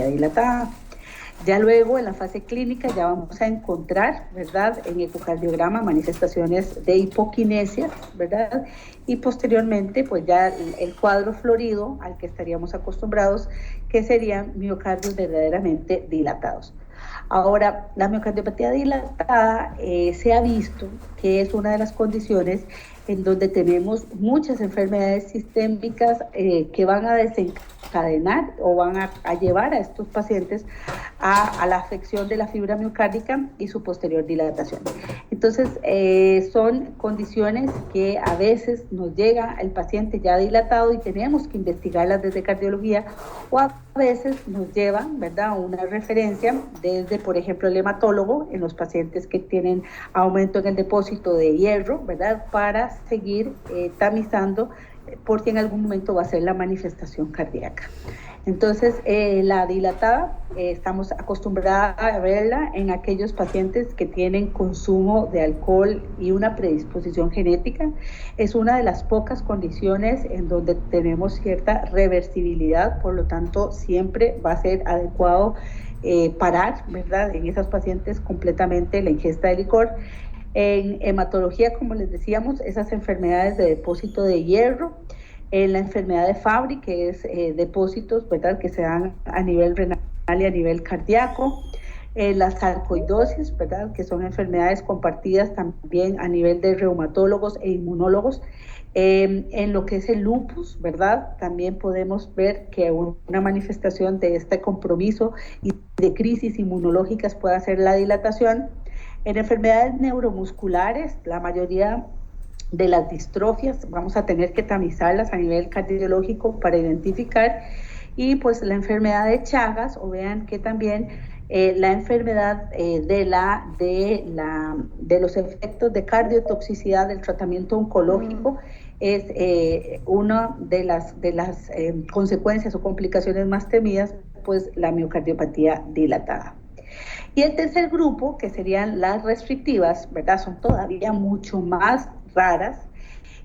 cardiopatía dilatada. Ya luego, en la fase clínica, ya vamos a encontrar, ¿verdad?, en ecocardiograma manifestaciones de hipoquinesia, ¿verdad? Y posteriormente, pues ya el cuadro florido al que estaríamos acostumbrados, que serían miocardios verdaderamente dilatados. Ahora, la miocardiopatía dilatada se ha visto que es una de las condiciones en donde tenemos muchas enfermedades sistémicas que van a desencadenar o van a llevar a estos pacientes a la afección de la fibra miocárdica y su posterior dilatación. Entonces, son condiciones que a veces nos llega el paciente ya dilatado y tenemos que investigarlas desde cardiología, o a veces nos llevan, ¿verdad?, una referencia desde, por ejemplo, el hematólogo en los pacientes que tienen aumento en el depósito de hierro, ¿verdad?, para seguir tamizando porque en algún momento va a ser la manifestación cardíaca. Entonces, la dilatada estamos acostumbrados a verla en aquellos pacientes que tienen consumo de alcohol y una predisposición genética. Es una de las pocas condiciones en donde tenemos cierta reversibilidad, por lo tanto, siempre va a ser adecuado parar, ¿verdad?, en esos pacientes completamente la ingesta de licor. En hematología, como les decíamos, esas enfermedades de depósito de hierro, en la enfermedad de Fabry, que es depósitos, ¿verdad?, que se dan a nivel renal y a nivel cardíaco, la sarcoidosis, ¿verdad?, que son enfermedades compartidas también a nivel de reumatólogos e inmunólogos. En lo que es el lupus, ¿verdad?, también podemos ver que una manifestación de este compromiso y de crisis inmunológicas puede ser la dilatación. En enfermedades neuromusculares, la mayoría de las distrofias vamos a tener que tamizarlas a nivel cardiológico para identificar, y pues la enfermedad de Chagas, o vean que también la enfermedad de los efectos de cardiotoxicidad del tratamiento oncológico es una de las consecuencias o complicaciones más temidas, pues la miocardiopatía dilatada. Y el tercer grupo, que serían las restrictivas, ¿verdad?, son todavía mucho más raras.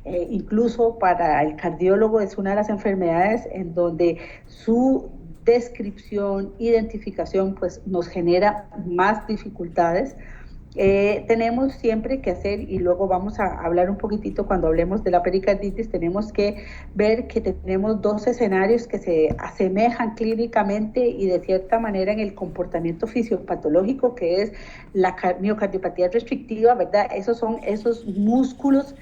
Incluso para el cardiólogo es una de las enfermedades en donde su descripción, identificación, pues nos genera más dificultades. Tenemos siempre que hacer, y luego vamos a hablar un poquitito cuando hablemos de la pericarditis, tenemos que ver que tenemos dos escenarios que se asemejan clínicamente y de cierta manera en el comportamiento fisiopatológico, que es la miocardiopatía restrictiva, ¿verdad? Esos son esos músculos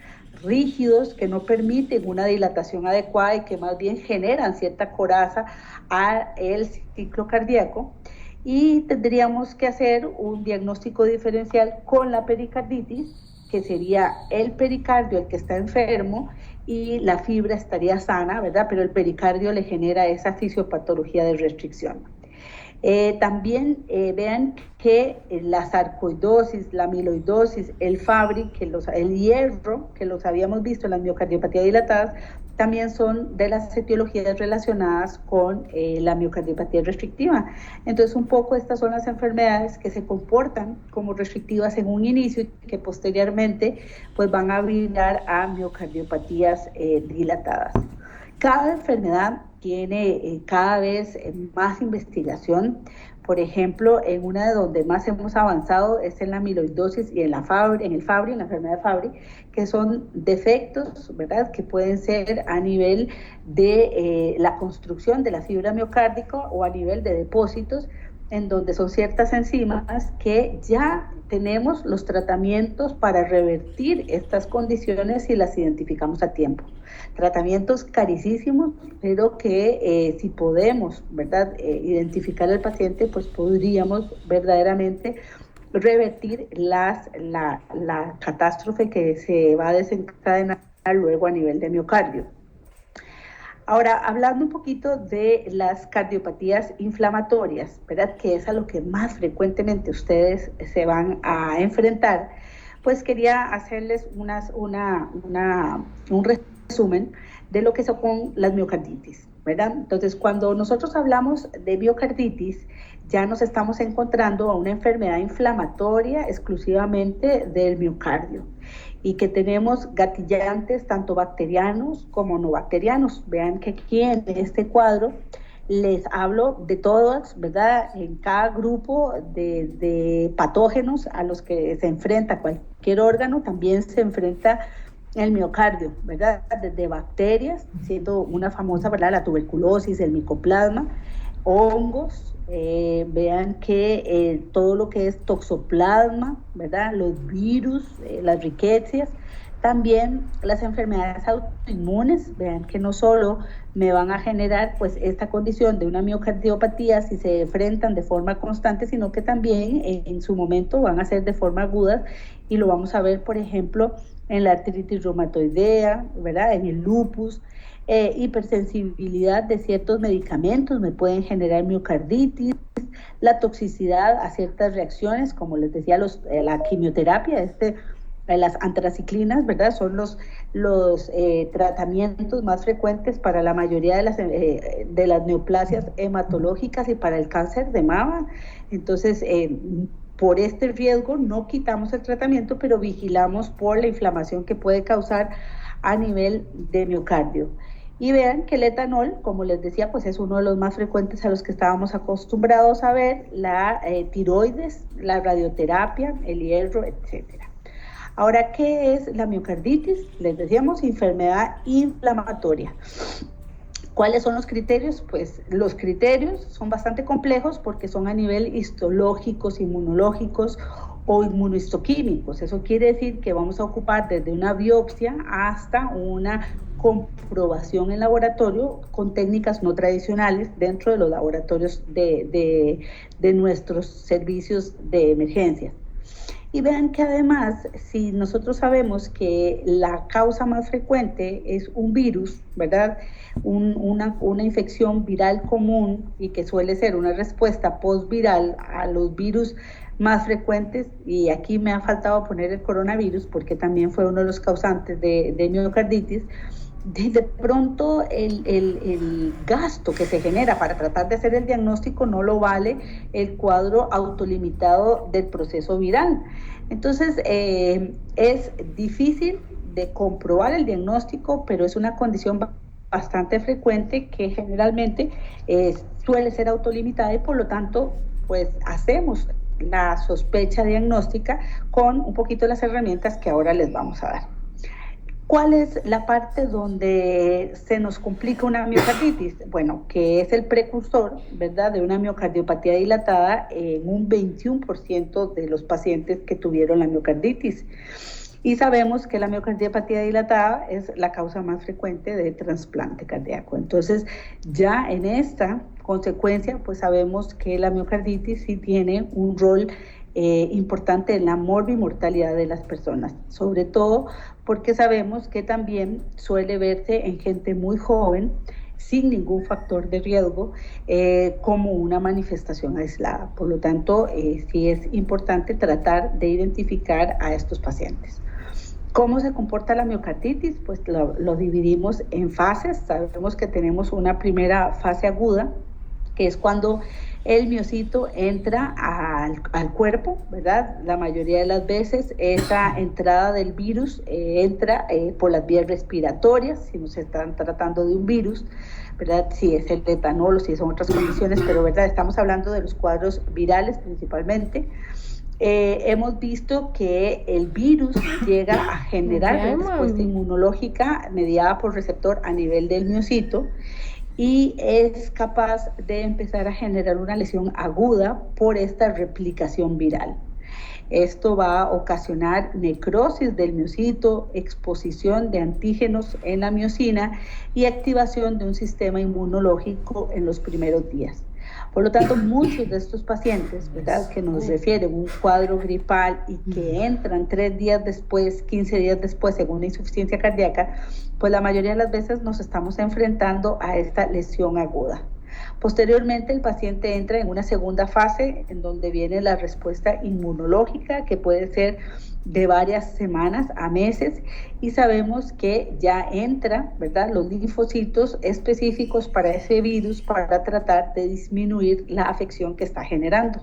rígidos que no permiten una dilatación adecuada y que más bien generan cierta coraza al ciclo cardíaco. Y tendríamos que hacer un diagnóstico diferencial con la pericarditis, que sería el pericardio el que está enfermo y la fibra estaría sana, ¿verdad?, pero el pericardio le genera esa fisiopatología de restricción. También vean que la sarcoidosis, la amiloidosis, el Fabry, el hierro, que los habíamos visto en las miocardiopatías dilatadas, también son de las etiologías relacionadas con la miocardiopatía restrictiva. Entonces, un poco estas son las enfermedades que se comportan como restrictivas en un inicio y que posteriormente pues, van a brindar a miocardiopatías dilatadas. Cada enfermedad tiene cada vez más investigación. Por ejemplo, en una de donde más hemos avanzado es en la amiloidosis y en el Fabry, en la enfermedad de Fabry, que son defectos, ¿verdad?, que pueden ser a nivel de la construcción de la fibra miocárdica o a nivel de depósitos, en donde son ciertas enzimas que ya tenemos los tratamientos para revertir estas condiciones si las identificamos a tiempo. Tratamientos carísimos, pero que si podemos, ¿verdad?, identificar al paciente, pues podríamos verdaderamente revertir la catástrofe que se va a desencadenar luego a nivel de miocardio. Ahora, hablando un poquito de las cardiopatías inflamatorias, ¿verdad?, que es a lo que más frecuentemente ustedes se van a enfrentar, pues quería hacerles un resumen de lo que son las miocarditis, ¿verdad? Entonces, cuando nosotros hablamos de miocarditis, ya nos estamos encontrando a una enfermedad inflamatoria exclusivamente del miocardio y que tenemos gatillantes tanto bacterianos como no bacterianos. Vean que aquí en este cuadro les hablo de todas, ¿verdad? En cada grupo de patógenos a los que se enfrenta cualquier órgano, también se enfrenta el miocardio, ¿verdad? Desde bacterias, siendo una famosa, ¿verdad? La tuberculosis, el micoplasma, hongos, vean que todo lo que es toxoplasma, ¿verdad? Los virus, las riquecias, también las enfermedades autoinmunes, vean que no solo me van a generar pues esta condición de una miocardiopatía si se enfrentan de forma constante, sino que también en su momento van a ser de forma aguda, y lo vamos a ver, por ejemplo, en la artritis reumatoidea, ¿verdad? En el lupus, hipersensibilidad de ciertos medicamentos me pueden generar miocarditis, la toxicidad a ciertas reacciones, como les decía, la quimioterapia, las antraciclinas, ¿verdad? Son los tratamientos más frecuentes para la mayoría de las neoplasias hematológicas y para el cáncer de mama. Entonces, por este riesgo no quitamos el tratamiento, pero vigilamos por la inflamación que puede causar a nivel de miocardio. Y vean que el etanol, como les decía, pues es uno de los más frecuentes a los que estábamos acostumbrados a ver, la tiroides, la radioterapia, el hierro, etcétera. Ahora, ¿qué es la miocarditis? Les decíamos, enfermedad inflamatoria. ¿Cuáles son los criterios? Pues los criterios son bastante complejos porque son a nivel histológicos, inmunológicos o inmunohistoquímicos. Eso quiere decir que vamos a ocupar desde una biopsia hasta una comprobación en laboratorio con técnicas no tradicionales dentro de los laboratorios de nuestros servicios de emergencias. Y vean que además, si nosotros sabemos que la causa más frecuente es un virus, ¿verdad? Una infección viral común y que suele ser una respuesta postviral a los virus más frecuentes, y aquí me ha faltado poner el coronavirus porque también fue uno de los causantes de miocarditis. De pronto el gasto que se genera para tratar de hacer el diagnóstico no lo vale el cuadro autolimitado del proceso viral. Entonces, es difícil de comprobar el diagnóstico, pero es una condición bastante frecuente que generalmente suele ser autolimitada, y por lo tanto, pues hacemos la sospecha diagnóstica con un poquito de las herramientas que ahora les vamos a dar. ¿Cuál es la parte donde se nos complica una miocarditis? Bueno, que es el precursor, ¿verdad?, de una miocardiopatía dilatada en un 21% de los pacientes que tuvieron la miocarditis. Y sabemos que la miocardiopatía dilatada es la causa más frecuente de trasplante cardíaco. Entonces, ya en esta consecuencia, pues sabemos que la miocarditis sí tiene un rol importante en la morbimortalidad de las personas, sobre todo porque sabemos que también suele verse en gente muy joven, sin ningún factor de riesgo, como una manifestación aislada. Por lo tanto, sí es importante tratar de identificar a estos pacientes. ¿Cómo se comporta la miocarditis? Pues lo dividimos en fases. Sabemos que tenemos una primera fase aguda, que es cuando el miocito entra al cuerpo, ¿verdad? La mayoría de las veces esa entrada del virus entra por las vías respiratorias, si nos están tratando de un virus, ¿verdad? Si es el etanol o si son otras condiciones, pero ¿verdad? Estamos hablando de los cuadros virales principalmente. Hemos visto que el virus llega a generar respuesta inmunológica mediada por receptor a nivel del miocito, y es capaz de empezar a generar una lesión aguda por esta replicación viral. Esto va a ocasionar necrosis del miocito, exposición de antígenos en la miocina y activación de un sistema inmunológico en los primeros días. Por lo tanto, muchos de estos pacientes, ¿verdad?, que nos refieren un cuadro gripal y que entran 3 días después, 15 días después, según una insuficiencia cardíaca, pues la mayoría de las veces nos estamos enfrentando a esta lesión aguda. Posteriormente, el paciente entra en una segunda fase en donde viene la respuesta inmunológica, que puede ser de varias semanas a meses, y sabemos que ya entra, ¿verdad?, los linfocitos específicos para ese virus para tratar de disminuir la afección que está generando.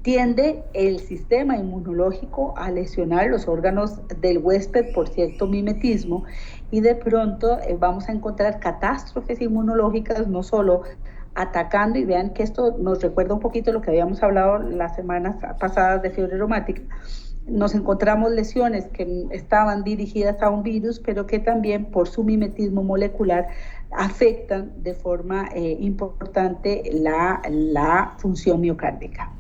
Tiende el sistema inmunológico a lesionar los órganos del huésped por cierto mimetismo, y de pronto vamos a encontrar catástrofes inmunológicas no solo atacando, y vean que esto nos recuerda un poquito lo que habíamos hablado las semanas pasadas de fiebre reumática. Nos encontramos lesiones que estaban dirigidas a un virus, pero que también por su mimetismo molecular afectan de forma importante la función miocárdica.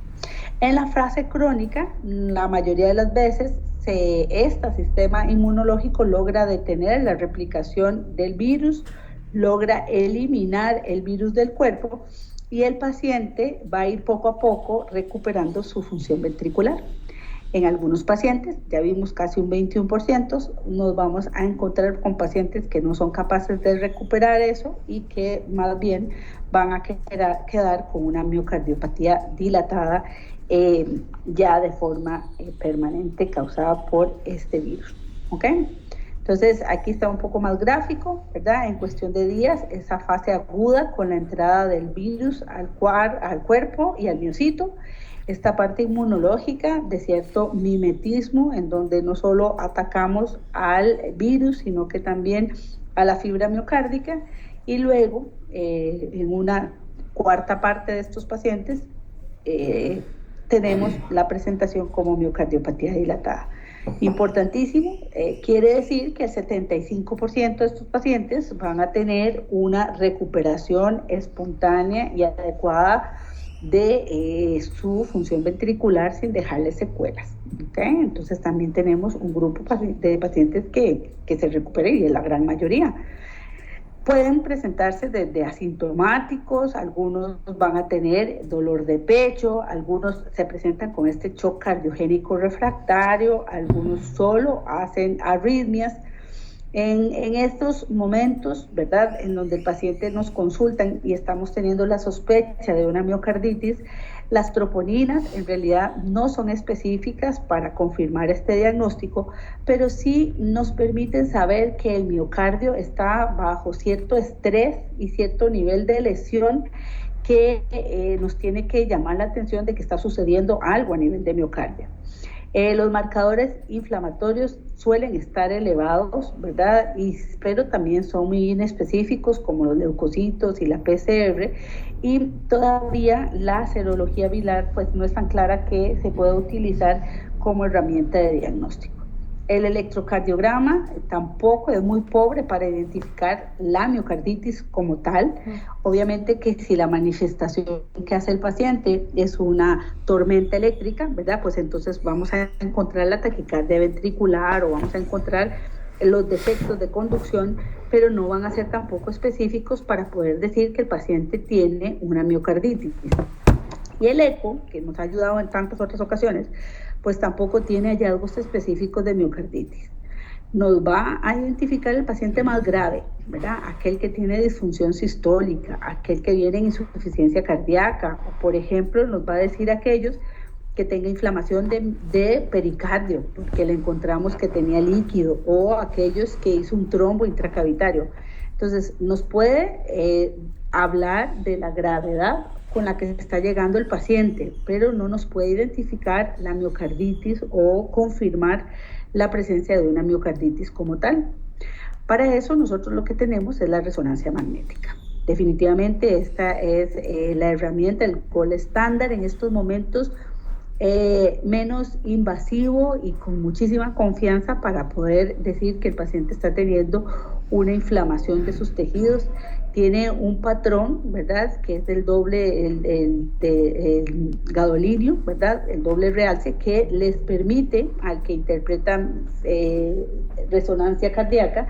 En la fase crónica, la mayoría de las veces, este sistema inmunológico logra detener la replicación del virus, logra eliminar el virus del cuerpo y el paciente va a ir poco a poco recuperando su función ventricular. En algunos pacientes, ya vimos casi un 21%, nos vamos a encontrar con pacientes que no son capaces de recuperar eso y que más bien van a quedar con una miocardiopatía dilatada ya de forma permanente causada por este virus. ¿Ok? Entonces, aquí está un poco más gráfico, ¿verdad? En cuestión de días, esa fase aguda con la entrada del virus al cuerpo y al miocito. Esta parte inmunológica de cierto mimetismo, en donde no solo atacamos al virus, sino que también a la fibra miocárdica. Y luego, en una cuarta parte de estos pacientes, tenemos la presentación como miocardiopatía dilatada. Importantísimo, quiere decir que el 75% de estos pacientes van a tener una recuperación espontánea y adecuada de su función ventricular sin dejarle secuelas. ¿Okay? Entonces también tenemos un grupo de pacientes que se recuperen, y es la gran mayoría. Pueden presentarse desde asintomáticos, algunos van a tener dolor de pecho, algunos se presentan con este shock cardiogénico refractario, algunos solo hacen arritmias. En estos momentos, ¿verdad?, en donde el paciente nos consultan y estamos teniendo la sospecha de una miocarditis, las troponinas en realidad no son específicas para confirmar este diagnóstico, pero sí nos permiten saber que el miocardio está bajo cierto estrés y cierto nivel de lesión que nos tiene que llamar la atención de que está sucediendo algo a nivel de miocardio. Los marcadores inflamatorios suelen estar elevados, ¿verdad? Pero también son muy inespecíficos, como los leucocitos y la PCR, y todavía la serología bilar pues no es tan clara que se pueda utilizar como herramienta de diagnóstico. El electrocardiograma tampoco es muy pobre para identificar la miocarditis como tal. Obviamente que si la manifestación que hace el paciente es una tormenta eléctrica, ¿verdad?, pues entonces vamos a encontrar la taquicardia ventricular o vamos a encontrar los defectos de conducción, pero no van a ser tampoco específicos para poder decir que el paciente tiene una miocarditis. Y el eco, que nos ha ayudado en tantas otras ocasiones, pues tampoco tiene hallazgos específicos de miocarditis. Nos va a identificar el paciente más grave, ¿verdad? Aquel que tiene disfunción sistólica, aquel que viene en insuficiencia cardíaca, o por ejemplo nos va a decir aquellos que tenga inflamación de pericardio, porque le encontramos que tenía líquido, o aquellos que hizo un trombo intracavitario. Entonces nos puede hablar de la gravedad con la que está llegando el paciente, pero no nos puede identificar la miocarditis o confirmar la presencia de una miocarditis como tal. Para eso nosotros lo que tenemos es la resonancia magnética. Definitivamente esta es la herramienta, el gold estándar en estos momentos, menos invasivo y con muchísima confianza para poder decir que el paciente está teniendo una inflamación de sus tejidos. Tiene un patrón, ¿verdad?, que es el doble, el gadolinio, ¿verdad?, el doble realce, que les permite al que interpretan resonancia cardíaca,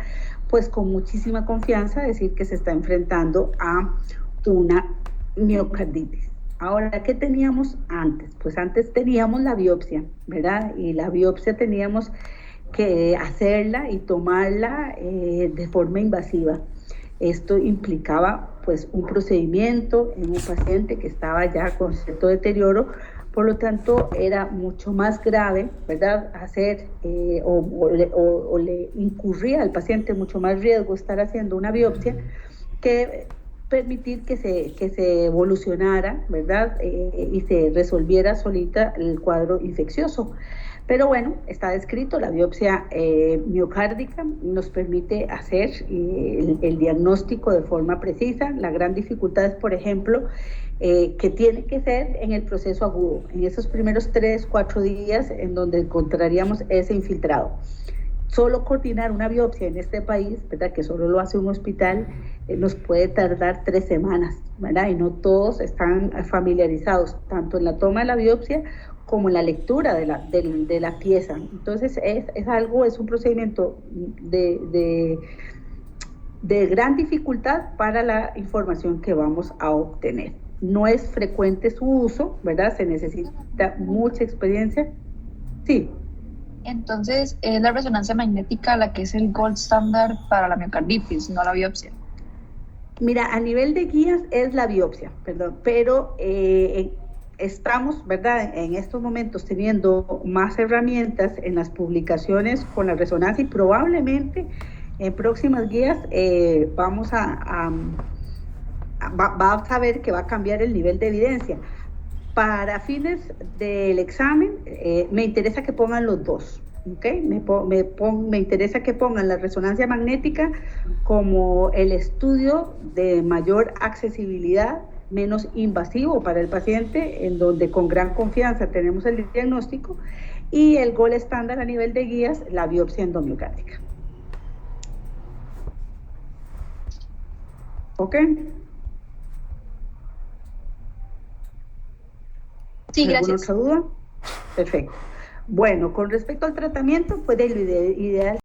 pues con muchísima confianza decir que se está enfrentando a una miocarditis. Ahora, ¿qué teníamos antes? Pues antes teníamos la biopsia, ¿verdad? Y la biopsia teníamos que hacerla y tomarla de forma invasiva. Esto implicaba pues un procedimiento en un paciente que estaba ya con cierto deterioro, por lo tanto era mucho más grave, ¿verdad?, hacer o le incurría al paciente mucho más riesgo estar haciendo una biopsia que permitir que se evolucionara, ¿verdad? Y se resolviera solita el cuadro infeccioso. Pero bueno, está descrito, la biopsia miocárdica nos permite hacer el diagnóstico de forma precisa. La gran dificultad es, por ejemplo, que tiene que ser en el proceso agudo, en esos primeros 3, 4 días en donde encontraríamos ese infiltrado. Solo coordinar una biopsia en este país, ¿verdad?, que solo lo hace un hospital, nos puede tardar 3 semanas, ¿verdad? Y no todos están familiarizados, tanto en la toma de la biopsia como en la lectura de la pieza. Entonces es un procedimiento de gran dificultad para la información que vamos a obtener. No es frecuente su uso, ¿verdad? Se necesita mucha experiencia. Sí. Entonces, es la resonancia magnética la que es el gold standard para la miocarditis, no la biopsia. Mira, a nivel de guías es la biopsia, perdón, pero estamos, ¿verdad?, en estos momentos teniendo más herramientas en las publicaciones con la resonancia y probablemente en próximas guías vamos a ver que va a cambiar el nivel de evidencia. Para fines del examen, me interesa que pongan los dos, ¿ok? Me interesa que pongan la resonancia magnética como el estudio de mayor accesibilidad, menos invasivo para el paciente, en donde con gran confianza tenemos el diagnóstico, y el gold estándar a nivel de guías, la biopsia endomiocárdica. ¿Ok? Sí, ¿Alguna gracias. otra duda? Perfecto. Bueno, con respecto al tratamiento, pues lo ideal